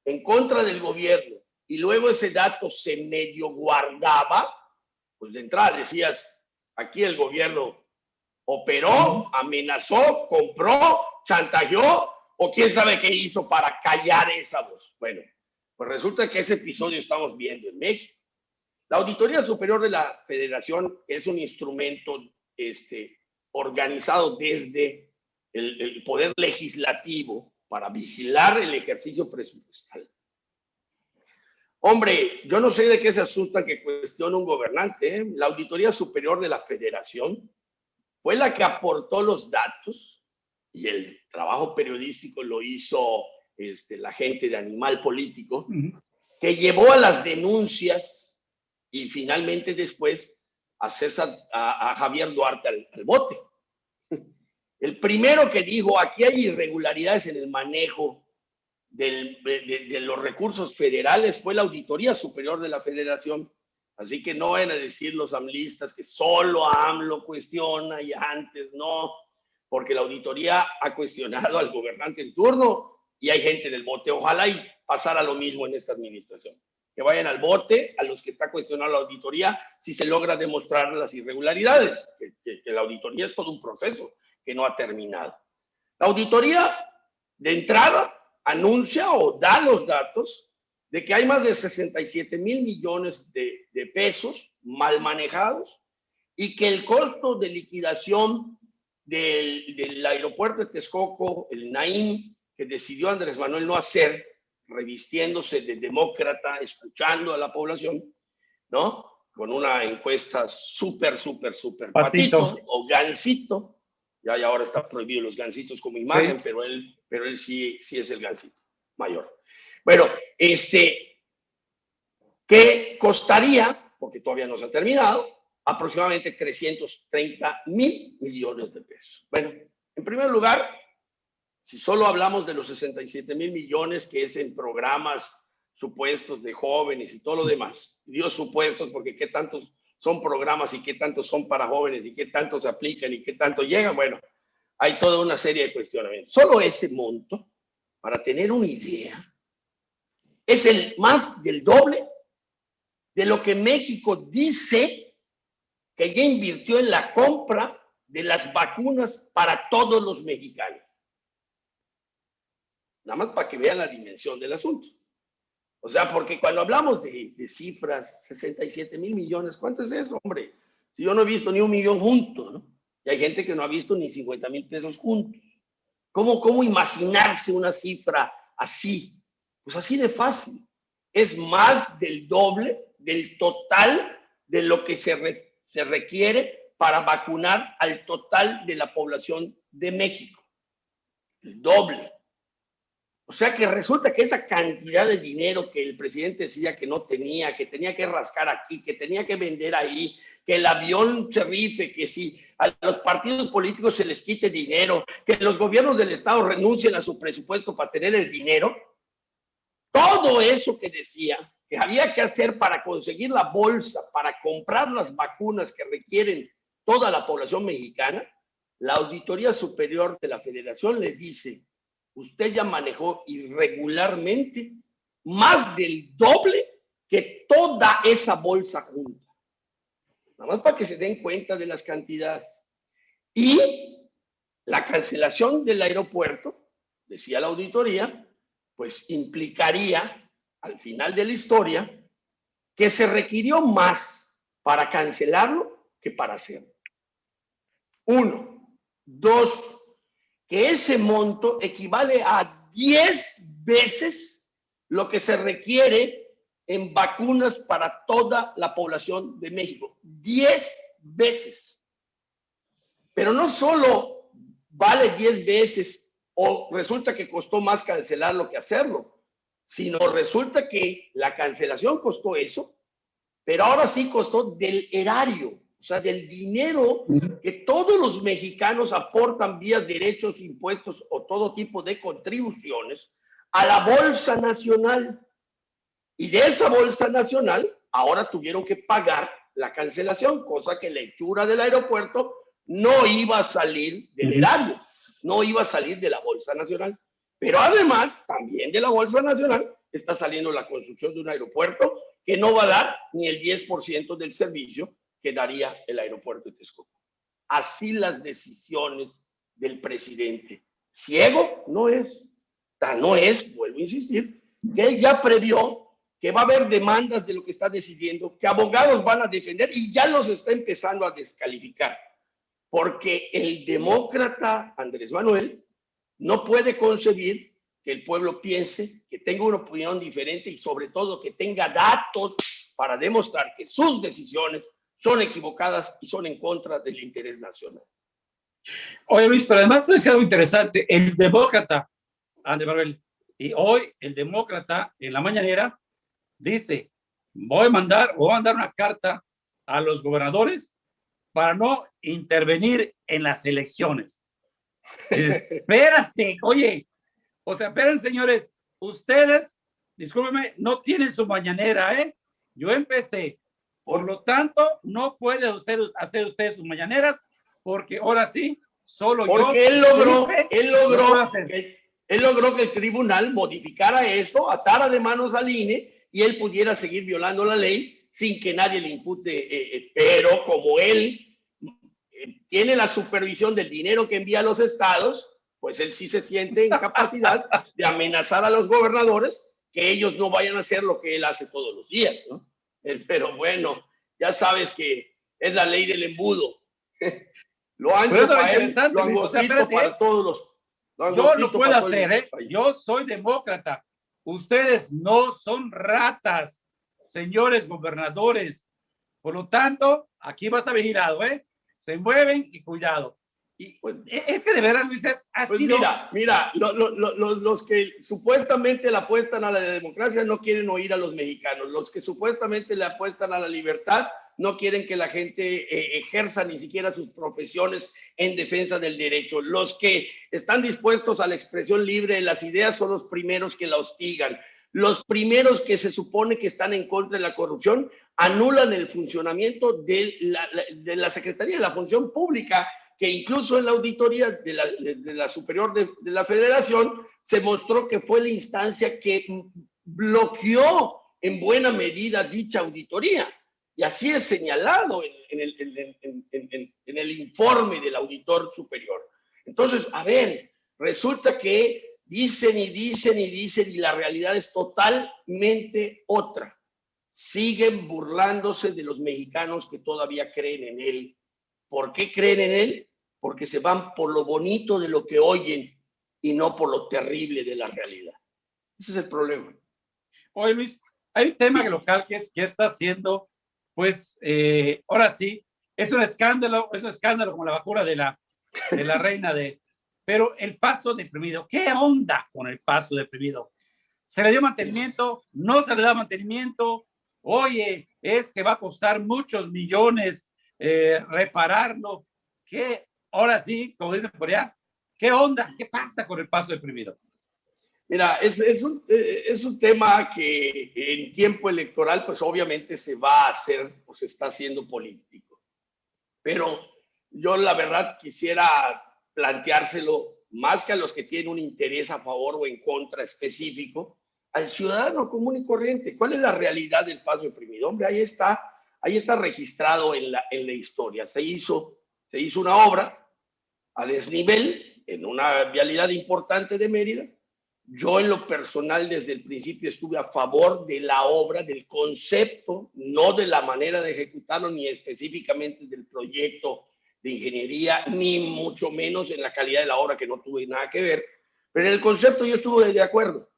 Speaker 6: en contra del gobierno y luego ese dato se medio guardaba, pues de entrada decías, aquí el gobierno operó, amenazó, compró, chantajeó, o quién sabe qué hizo para callar esa voz. Bueno, pues resulta que ese episodio estamos viendo en México. La Auditoría Superior de la Federación es un instrumento organizado desde el Poder Legislativo para vigilar el ejercicio presupuestal. Hombre, yo no sé de qué se asustan que cuestione un gobernante, ¿eh? La Auditoría Superior de la Federación fue la que aportó los datos y el trabajo periodístico lo hizo la gente de Animal Político, que llevó a las denuncias y finalmente después a Javier Duarte al bote. El primero que dijo, aquí hay irregularidades en el manejo de los recursos federales fue la Auditoría Superior de la Federación. Así que no van a decir los amlistas que solo AMLO cuestiona y antes no, porque la auditoría ha cuestionado al gobernante en turno y hay gente en el bote. Ojalá y pasara lo mismo en esta administración. Que vayan al bote a los que está cuestionando la auditoría si se logra demostrar las irregularidades. Que la auditoría es todo un proceso que no ha terminado. La auditoría de entrada anuncia o da los datos de que hay más de 67,000 millones de pesos mal manejados y que el costo de liquidación del aeropuerto de Texcoco, el Naim, que decidió Andrés Manuel no hacer, revistiéndose de demócrata, escuchando a la población, ¿no? Con una encuesta súper patito o gansito. Ya ahora está prohibido los gansitos como imagen, sí. pero él sí es el gansito mayor. Bueno, que costaría, porque todavía no se ha terminado, aproximadamente 330,000 millones de pesos. Bueno, en primer lugar, si solo hablamos de los 67,000 millones que es en programas supuestos de jóvenes y todo lo demás, digo supuestos porque qué tantos son programas y qué tantos son para jóvenes y qué tantos se aplican y qué tanto llegan, bueno, hay toda una serie de cuestionamientos. Solo ese monto, para tener una idea, es el más del doble de lo que México dice que ya invirtió en la compra de las vacunas para todos los mexicanos. Nada más para que vean la dimensión del asunto. O sea, porque cuando hablamos de cifras, 67,000 millones, ¿cuánto es eso, hombre? Si yo no he visto ni 1,000,000 juntos, ¿no? Y hay gente que no ha visto ni 50,000 pesos juntos. ¿Cómo imaginarse una cifra así? Pues así de fácil. Es más del doble del total de lo que se requiere para vacunar al total de la población de México. El doble. O sea que resulta que esa cantidad de dinero que el presidente decía que no tenía, que tenía que rascar aquí, que tenía que vender ahí, que el avión se rife, que si a los partidos políticos se les quite dinero, que los gobiernos del Estado renuncien a su presupuesto para tener el dinero, todo eso que decía que había que hacer para conseguir la bolsa, para comprar las vacunas que requieren toda la población mexicana, la Auditoría Superior de la Federación le dice: usted ya manejó irregularmente más del doble que toda esa bolsa junta. Nada más para que se den cuenta de las cantidades. Y la cancelación del aeropuerto, decía la auditoría, pues implicaría, al final de la historia, que se requirió más para cancelarlo que para hacerlo. 1. 2. Que ese monto equivale a 10 veces lo que se requiere en vacunas para toda la población de México. 10 veces. Pero no solo vale 10 veces o resulta que costó más cancelarlo que hacerlo, sino resulta que la cancelación costó eso, pero ahora sí costó del erario. O sea, del dinero que todos los mexicanos aportan vía derechos, impuestos o todo tipo de contribuciones a la Bolsa Nacional. Y de esa Bolsa Nacional ahora tuvieron que pagar la cancelación, cosa que la hechura del aeropuerto no iba a salir del erario, no iba a salir de la Bolsa Nacional. Pero además, también de la Bolsa Nacional, está saliendo la construcción de un aeropuerto que no va a dar ni el 10% del servicio que daría el aeropuerto de Texcoco. Así las decisiones del presidente. Ciego no es. Tan no es, vuelvo a insistir, que él ya previó que va a haber demandas de lo que está decidiendo, que abogados van a defender y ya los está empezando a descalificar. Porque el demócrata Andrés Manuel no puede concebir que el pueblo piense, que tenga una opinión diferente y sobre todo que tenga datos para demostrar que sus decisiones son equivocadas y son en contra del interés nacional.
Speaker 5: Oye, Luis, pero además tú decías algo interesante, el demócrata Andrés Manuel, y hoy el demócrata en la mañanera dice, voy a mandar una carta a los gobernadores para no intervenir en las elecciones. Dices, espérate, oye, o sea, esperen, señores, ustedes, discúlpenme, no tienen su mañanera, ¿eh? Yo empecé, por lo tanto, no pueden ustedes hacer ustedes sus mañaneras, porque ahora sí, solo
Speaker 6: porque
Speaker 5: yo.
Speaker 6: Él logró que el tribunal modificara esto, atara de manos al INE y él pudiera seguir violando la ley sin que nadie le impute. Pero como él tiene la supervisión del dinero que envía a los estados, pues él sí se siente en capacidad de amenazar a los gobernadores que ellos no vayan a hacer lo que él hace todos los días, ¿no? Pero bueno, ya sabes que es la ley del embudo. Lo ancho para él, lo angostito para todos los...
Speaker 5: Yo lo puedo hacer, ¿eh? Yo soy demócrata. Ustedes no son ratas, señores gobernadores. Por lo tanto, aquí va a estar vigilado, ¿eh? Se mueven y cuidado. Y pues, es que de verdad, Luis, es así.
Speaker 6: Pues mira, los que supuestamente le apuestan a la democracia no quieren oír a los mexicanos. Los que supuestamente le apuestan a la libertad no quieren que la gente ejerza ni siquiera sus profesiones en defensa del derecho. Los que están dispuestos a la expresión libre de las ideas son los primeros que la hostigan. Los primeros que se supone que están en contra de la corrupción anulan el funcionamiento de la Secretaría de la Función Pública, que incluso en la auditoría de la Superior de la Federación se mostró que fue la instancia que bloqueó en buena medida dicha auditoría. Y así es señalado en el informe del auditor superior. Entonces, a ver, resulta que dicen y dicen y dicen y la realidad es totalmente otra. Siguen burlándose de los mexicanos que todavía creen en él. ¿Por qué creen en él? Porque se van por lo bonito de lo que oyen y no por lo terrible de la realidad. Ese es el problema.
Speaker 5: Oye, Luis, hay un tema local que está haciendo, pues, ahora sí, es un escándalo como la vacuna de la reina pero el Paso Deprimido, ¿qué onda con el Paso Deprimido? ¿Se le dio mantenimiento? ¿No se le da mantenimiento? Oye, es que va a costar muchos millones repararlo. ¿Qué? Ahora sí, como dicen por allá, ¿qué onda? ¿Qué pasa con el Paso Deprimido?
Speaker 6: Mira, es un tema que en tiempo electoral, pues obviamente se va a hacer o se está haciendo político. Pero yo la verdad quisiera planteárselo más que a los que tienen un interés a favor o en contra específico, al ciudadano común y corriente. ¿Cuál es la realidad del Paso Deprimido? Hombre, ahí está registrado en la historia. Se hizo una obra a desnivel en una vialidad importante de Mérida. Yo en lo personal desde el principio estuve a favor de la obra, del concepto, no de la manera de ejecutarlo, ni específicamente del proyecto de ingeniería, ni mucho menos en la calidad de la obra, que no tuve nada que ver, pero en el concepto yo estuve de acuerdo.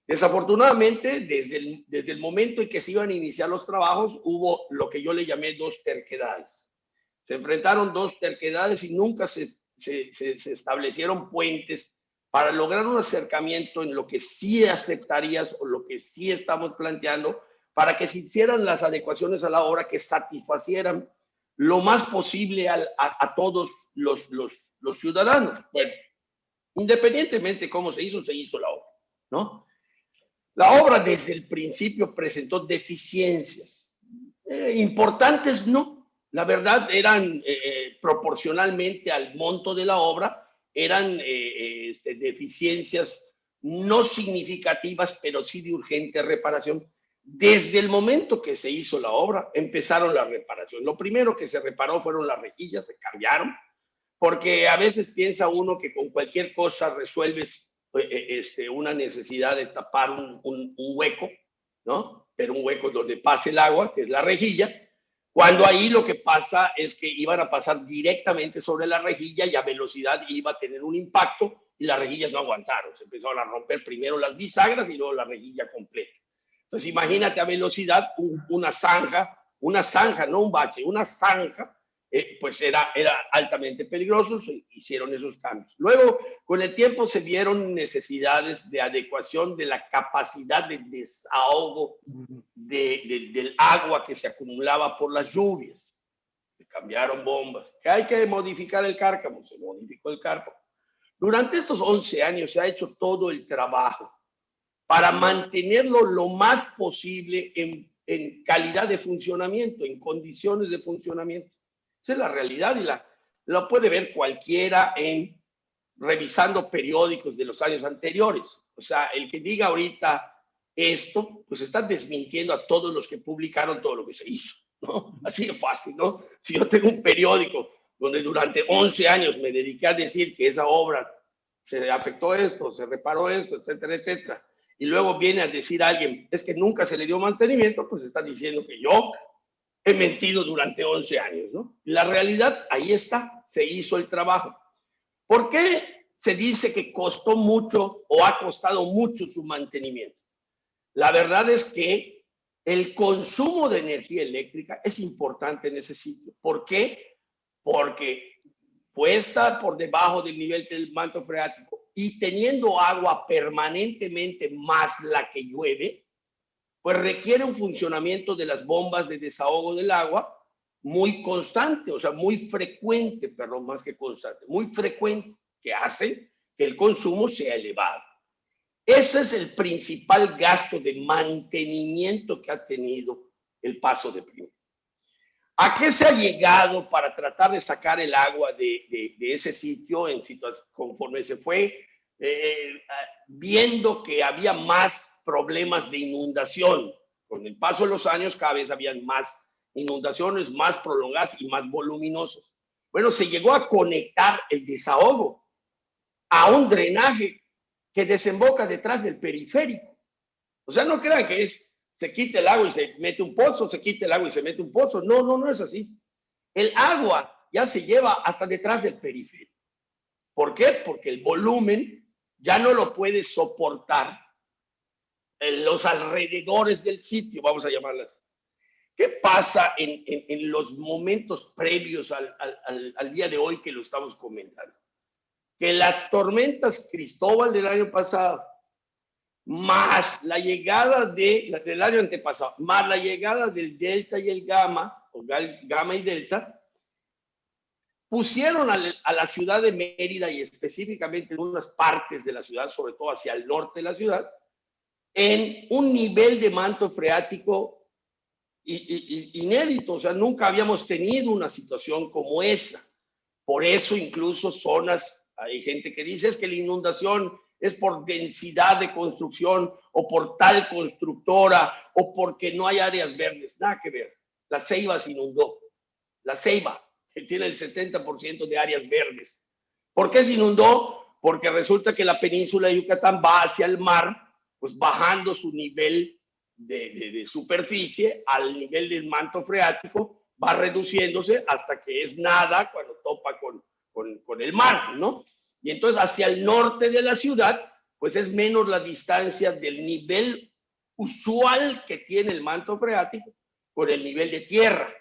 Speaker 6: Desafortunadamente, desde el momento en que se iban a iniciar los trabajos, hubo lo que yo le llamé dos terquedades. Se enfrentaron dos terquedades y nunca se establecieron puentes para lograr un acercamiento en lo que sí aceptarías o lo que sí estamos planteando, para que se hicieran las adecuaciones a la obra que satisfacieran lo más posible a todos los ciudadanos. Bueno, independientemente de cómo se hizo la obra, ¿no? La obra desde el principio presentó deficiencias. Importantes no, la verdad eran proporcionalmente al monto de la obra, eran deficiencias no significativas, pero sí de urgente reparación. Desde el momento que se hizo la obra, empezaron la reparación. Lo primero que se reparó fueron las rejillas, se cambiaron, porque a veces piensa uno que con cualquier cosa resuelves una necesidad de tapar un hueco, ¿no? Pero un hueco donde pase el agua, que es la rejilla, cuando ahí lo que pasa es que iban a pasar directamente sobre la rejilla y a velocidad iba a tener un impacto y las rejillas no aguantaron. Se empezaron a romper primero las bisagras y luego la rejilla completa. Entonces imagínate a velocidad una zanja, no un bache, una zanja, pues era altamente peligroso, se hicieron esos cambios. Luego, con el tiempo se vieron necesidades de adecuación de la capacidad de desahogo del agua que se acumulaba por las lluvias. Se cambiaron bombas. Que hay que modificar el cárcamo, se modificó el cárcamo. Durante estos 11 años se ha hecho todo el trabajo para mantenerlo lo más posible en calidad de funcionamiento, en condiciones de funcionamiento. Esa es la realidad y la puede ver cualquiera revisando periódicos de los años anteriores. O sea, el que diga ahorita esto, pues está desmintiendo a todos los que publicaron todo lo que se hizo, ¿no? Así de fácil, ¿no? Si yo tengo un periódico donde durante 11 años me dediqué a decir que esa obra se afectó esto, se reparó esto, etcétera, etcétera, y luego viene a decir a alguien, es que nunca se le dio mantenimiento, pues está diciendo que yo he mentido durante 11 años, ¿no? La realidad, ahí está, se hizo el trabajo. ¿Por qué se dice que costó mucho o ha costado mucho su mantenimiento? La verdad es que el consumo de energía eléctrica es importante en ese sitio. ¿Por qué? Porque puesta por debajo del nivel del manto freático y teniendo agua permanentemente más la que llueve, pues requiere un funcionamiento de las bombas de desahogo del agua muy constante, o sea, muy frecuente, perdón, más que constante, muy frecuente, que hace que el consumo sea elevado. Ese es el principal gasto de mantenimiento que ha tenido el Paso de Primera. ¿A qué se ha llegado para tratar de sacar el agua de ese sitio conforme se fue viendo que había más problemas de inundación? Con el paso de los años cada vez habían más inundaciones, más prolongadas y más voluminosas. Bueno, se llegó a conectar el desahogo a un drenaje que desemboca detrás del periférico. O sea, no crean que se quita el agua y se mete un pozo, se quita el agua y se mete un pozo. No, no es así. El agua ya se lleva hasta detrás del periférico. ¿Por qué? Porque el volumen ya no lo puede soportar en los alrededores del sitio, vamos a llamarlas. ¿Qué pasa en los momentos previos al día de hoy que lo estamos comentando? Que las tormentas Cristóbal del año pasado, más la llegada del año antepasado, más la llegada del Delta y el Gamma, o Gamma y Delta, pusieron a la ciudad de Mérida y específicamente en unas partes de la ciudad, sobre todo hacia el norte de la ciudad, en un nivel de manto freático inédito. O sea, nunca habíamos tenido una situación como esa. Por eso incluso hay gente que dice es que la inundación es por densidad de construcción o por tal constructora o porque no hay áreas verdes. Nada que ver. La Ceiba se inundó. La Ceiba, que tiene el 70% de áreas verdes. ¿Por qué se inundó? Porque resulta que la península de Yucatán va hacia el mar, pues bajando su nivel de superficie al nivel del manto freático, va reduciéndose hasta que es nada cuando topa con el mar, ¿no? Y entonces hacia el norte de la ciudad, pues es menos la distancia del nivel usual que tiene el manto freático con el nivel de tierra.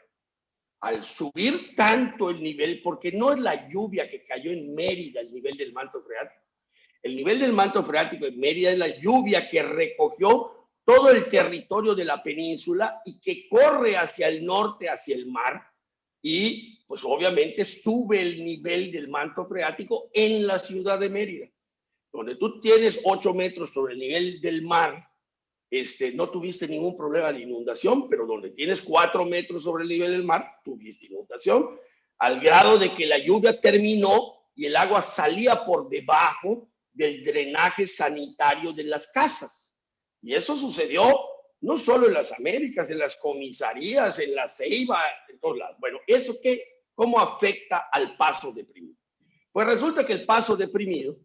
Speaker 6: Al subir tanto el nivel, porque no es la lluvia que cayó en Mérida el nivel del manto freático. El nivel del manto freático en Mérida es la lluvia que recogió todo el territorio de la península y que corre hacia el norte, hacia el mar, y pues obviamente sube el nivel del manto freático en la ciudad de Mérida, donde tú tienes 8 metros sobre el nivel del mar. No tuviste ningún problema de inundación, pero donde tienes 4 metros sobre el nivel del mar, tuviste inundación, al grado de que la lluvia terminó y el agua salía por debajo del drenaje sanitario de las casas. Y eso sucedió no solo en las Américas, en las comisarías, en la Ceiba, en todos lados. Bueno, ¿eso qué? ¿Cómo afecta al paso deprimido? Pues resulta que el paso deprimido,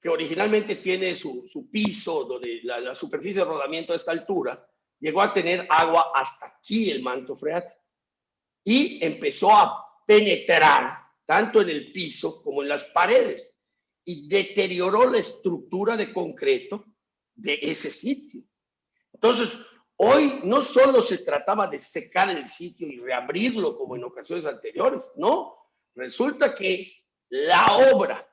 Speaker 6: que originalmente tiene su piso, donde la superficie de rodamiento a esta altura, llegó a tener agua hasta aquí, el manto freático, y empezó a penetrar tanto en el piso como en las paredes, y deterioró la estructura de concreto de ese sitio. Entonces, hoy no solo se trataba de secar el sitio y reabrirlo como en ocasiones anteriores, no, resulta que la obra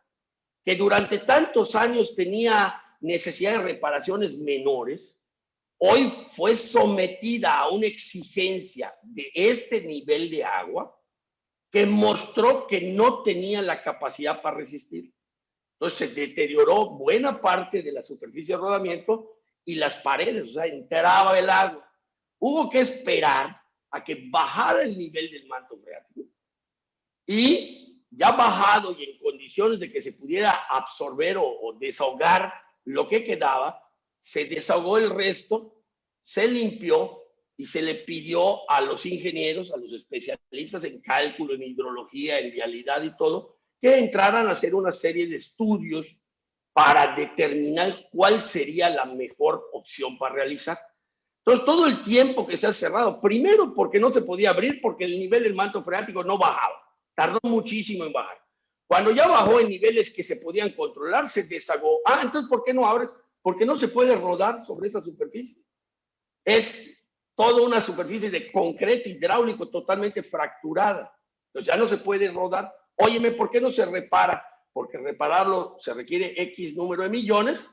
Speaker 6: que durante tantos años tenía necesidad de reparaciones menores, hoy fue sometida a una exigencia de este nivel de agua que mostró que no tenía la capacidad para resistir. Entonces se deterioró buena parte de la superficie de rodamiento y las paredes, o sea, entraba el agua. Hubo que esperar a que bajara el nivel del manto freático y ya bajado y en condiciones de que se pudiera absorber o desahogar lo que quedaba, se desahogó el resto, se limpió y se le pidió a los ingenieros, a los especialistas en cálculo, en hidrología, en vialidad y todo, que entraran a hacer una serie de estudios para determinar cuál sería la mejor opción para realizar. Entonces, todo el tiempo que se ha cerrado, primero porque no se podía abrir, porque el nivel del manto freático no bajaba, tardó muchísimo en bajar. Cuando ya bajó en niveles que se podían controlar, se desagó. Entonces, ¿por qué no abres? Porque no se puede rodar sobre esa superficie. Es toda una superficie de concreto hidráulico totalmente fracturada. Entonces, ya no se puede rodar. Óyeme, ¿por qué no se repara? Porque repararlo se requiere X número de millones,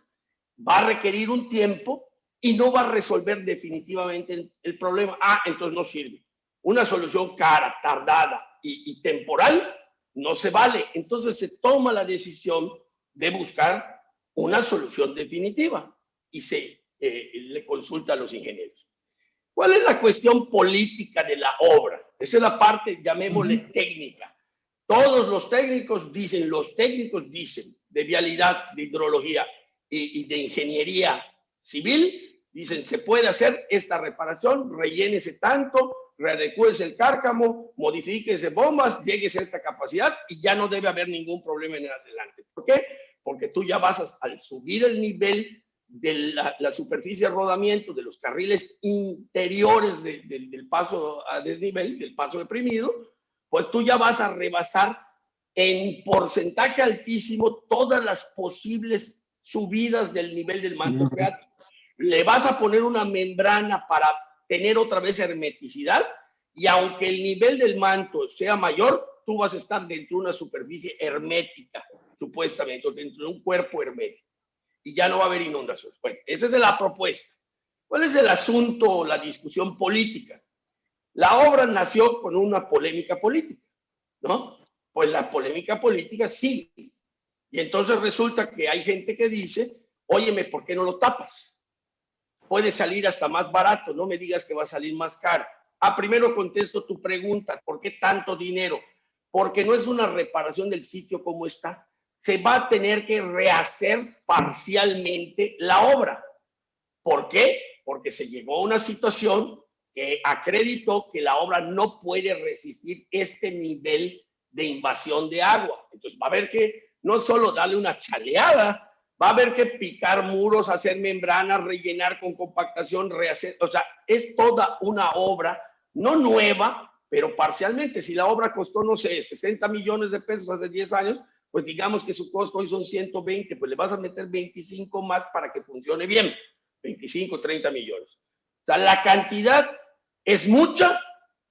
Speaker 6: va a requerir un tiempo y no va a resolver definitivamente el problema. Entonces no sirve. Una solución cara, tardada y temporal no se vale. Entonces se toma la decisión de buscar una solución definitiva y se le consulta a los ingenieros. ¿Cuál es la cuestión política de la obra? Esa es la parte, llamémosle técnica. Todos los técnicos dicen de vialidad, de hidrología y de ingeniería civil, dicen se puede hacer esta reparación, rellénese tanto, readecúese el cárcamo, modifíquese bombas, llegues a esta capacidad y ya no debe haber ningún problema en adelante. ¿Por qué? Porque tú ya vas al subir el nivel de la superficie de rodamiento de los carriles interiores del paso a desnivel, del paso deprimido, pues tú ya vas a rebasar en porcentaje altísimo todas las posibles subidas del nivel del manto freático. Le vas a poner una membrana para tener otra vez hermeticidad y aunque el nivel del manto sea mayor, tú vas a estar dentro de una superficie hermética, supuestamente, dentro de un cuerpo hermético y ya no va a haber inundaciones. Bueno, esa es la propuesta. ¿Cuál es el asunto, la discusión política? La obra nació con una polémica política, ¿no? Pues la polémica política sigue. Y entonces resulta que hay gente que dice, óyeme, ¿por qué no lo tapas? Puede salir hasta más barato, no me digas que va a salir más caro. Primero contesto tu pregunta, ¿por qué tanto dinero? Porque no es una reparación del sitio como está. Se va a tener que rehacer parcialmente la obra. ¿Por qué? Porque se llegó a una situación que acreditó que la obra no puede resistir este nivel de invasión de agua. Entonces va a haber que no solo darle una chaleada, va a haber que picar muros, hacer membranas, rellenar con compactación, rehacer. O sea, es toda una obra, no nueva, pero parcialmente. Si la obra costó, no sé, 60 millones de pesos hace 10 años, pues digamos que su costo hoy son 120, pues le vas a meter 25 más para que funcione bien. 25, 30 millones. O sea, la cantidad es mucha,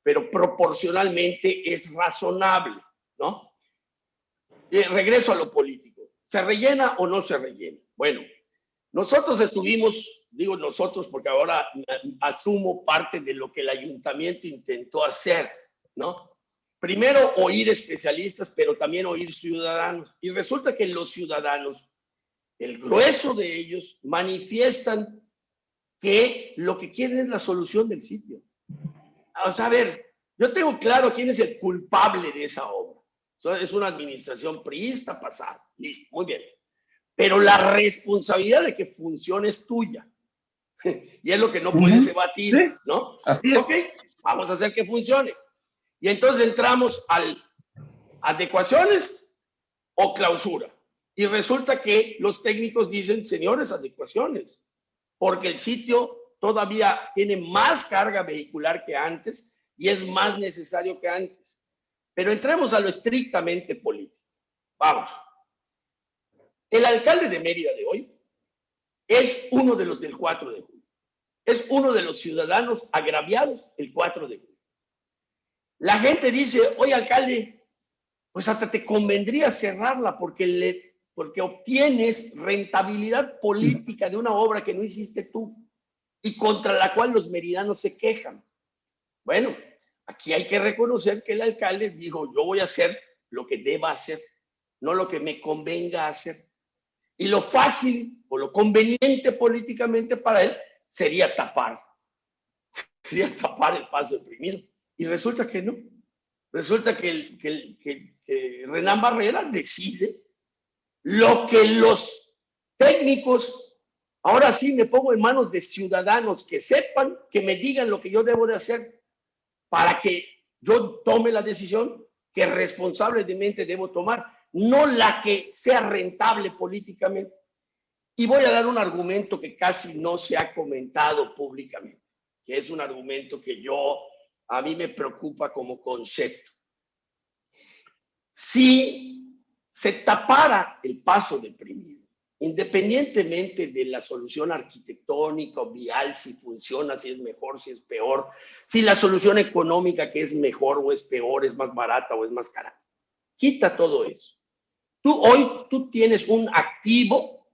Speaker 6: pero proporcionalmente es razonable, ¿no? Regreso a lo político. ¿Se rellena o no se rellena? Bueno, nosotros estuvimos, digo nosotros porque ahora asumo parte de lo que el ayuntamiento intentó hacer, ¿no? Primero oír especialistas, pero también oír ciudadanos. Y resulta que los ciudadanos, el grueso de ellos, manifiestan que lo que quieren es la solución del sitio. O sea, a ver, yo tengo claro quién es el culpable de esa obra. Es una administración priista pasada. Listo, muy bien. pero la responsabilidad de que funcione es tuya. Y es lo que no puedes evadir,
Speaker 5: Sí,
Speaker 6: ¿no?
Speaker 5: así es.
Speaker 6: Ok, vamos a hacer que funcione. Y entonces entramos al adecuaciones o clausura. Y resulta que los técnicos dicen, señores, adecuaciones, porque el sitio todavía tiene más carga vehicular que antes y es más necesario que antes. Pero entremos a lo estrictamente político. Vamos. El alcalde de Mérida de hoy es uno de los del 4 de julio. Es uno de los ciudadanos agraviados el 4 de julio. La gente dice, oye, alcalde, pues hasta te convendría cerrarla porque obtienes rentabilidad política de una obra que no hiciste tú y contra la cual los meridanos se quejan. Bueno, aquí hay que reconocer que el alcalde dijo, yo voy a hacer lo que deba hacer, no lo que me convenga hacer. Y lo fácil o lo conveniente políticamente para él sería tapar el paso deprimido. Y resulta que no. Resulta que Renán Barrera decide lo que los técnicos, ahora sí me pongo en manos de ciudadanos que sepan, que me digan lo que yo debo de hacer para que yo tome la decisión que responsablemente debo tomar, no la que sea rentable políticamente. Y voy a dar un argumento que casi no se ha comentado públicamente, que es un argumento que a mí me preocupa como concepto. Si se tapara el paso deprimido, independientemente de la solución arquitectónica o vial, si funciona, si es mejor, si es peor, si la solución económica que es mejor o es peor, es más barata o es más cara, quita todo eso. Tú tienes un activo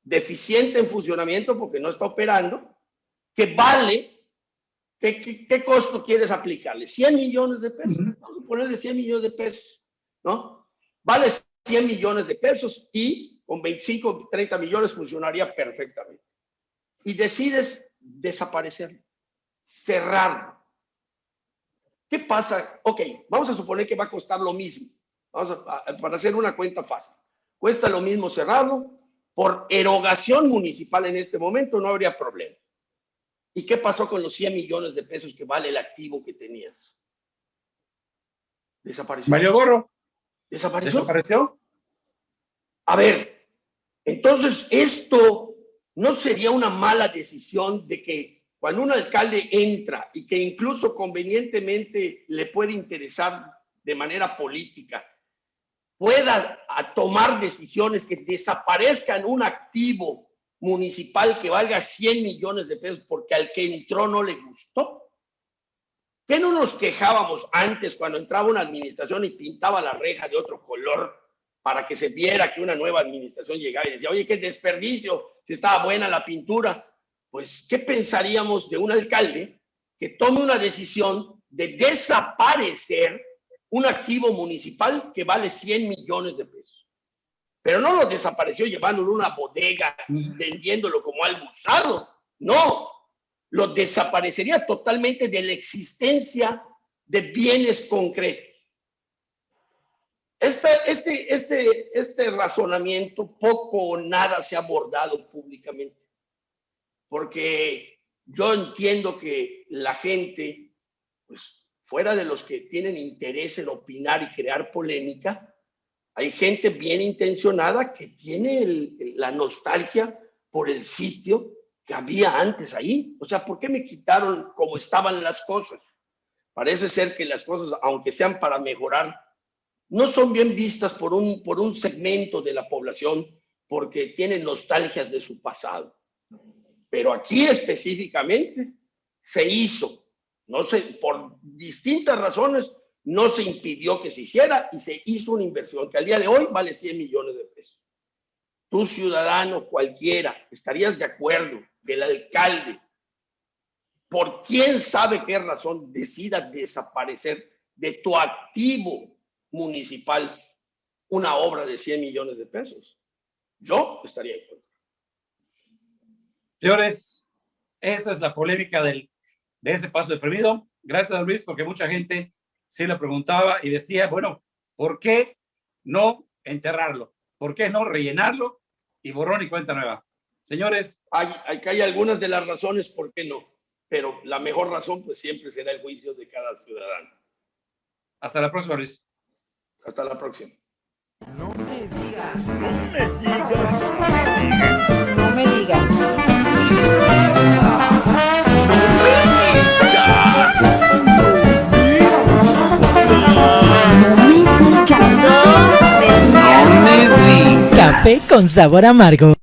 Speaker 6: deficiente en funcionamiento porque no está operando, que vale, ¿qué costo quieres aplicarle? 100 millones de pesos. Vamos a ponerle 100 millones de pesos, ¿no? Vale 100 millones de pesos y con 25, 30 millones funcionaría perfectamente. Y decides desaparecerlo, cerrarlo. ¿Qué pasa? Ok, vamos a suponer que va a costar lo mismo. Para hacer una cuenta fácil. Cuesta lo mismo cerrarlo. Por erogación municipal en este momento no habría problema. ¿Y qué pasó con los 100 millones de pesos que vale el activo que tenías? Desapareció.
Speaker 5: Mario Gorro.
Speaker 6: Desapareció.
Speaker 5: ¿Desapareció?
Speaker 6: A ver, entonces esto no sería una mala decisión de que cuando un alcalde entra y que incluso convenientemente le puede interesar de manera política, pueda tomar decisiones que desaparezcan un activo municipal que valga 100 millones de pesos porque al que entró no le gustó. ¿Qué no nos quejábamos antes cuando entraba una administración y pintaba la reja de otro color para que se viera que una nueva administración llegaba y decía, oye, qué desperdicio, si estaba buena la pintura? Pues, ¿qué pensaríamos de un alcalde que tome una decisión de desaparecer un activo municipal que vale 100 millones de pesos? Pero no lo desapareció llevándolo a una bodega y vendiéndolo como algo usado. No, lo desaparecería totalmente de la existencia de bienes concretos. Este razonamiento poco o nada se ha abordado públicamente, porque yo entiendo que la gente, pues fuera de los que tienen interés en opinar y crear polémica, hay gente bien intencionada que tiene la nostalgia por el sitio que había antes ahí. O sea, ¿por qué me quitaron como estaban las cosas? Parece ser que las cosas, aunque sean para mejorar, no son bien vistas por un segmento de la población porque tienen nostalgias de su pasado. Pero aquí específicamente se hizo, no sé, por distintas razones, no se impidió que se hiciera y se hizo una inversión que al día de hoy vale 100 millones de pesos. Tú, ciudadano cualquiera, ¿estarías de acuerdo que el alcalde, por quién sabe qué razón, decida desaparecer de tu activo municipal una obra de 100 millones de pesos? Yo estaría de acuerdo.
Speaker 5: Señores, esa es la polémica de ese paso deprimido. Gracias a Luis, porque mucha gente se le preguntaba y decía, bueno, ¿por qué no enterrarlo? ¿Por qué no rellenarlo y borrón y cuenta nueva. Señores,
Speaker 6: Hay algunas de las razones por qué no, pero la mejor razón pues siempre será el juicio de cada ciudadano.
Speaker 5: hasta la próxima, Luis.
Speaker 6: Hasta la próxima.
Speaker 2: No me digas.
Speaker 3: Café con sabor amargo.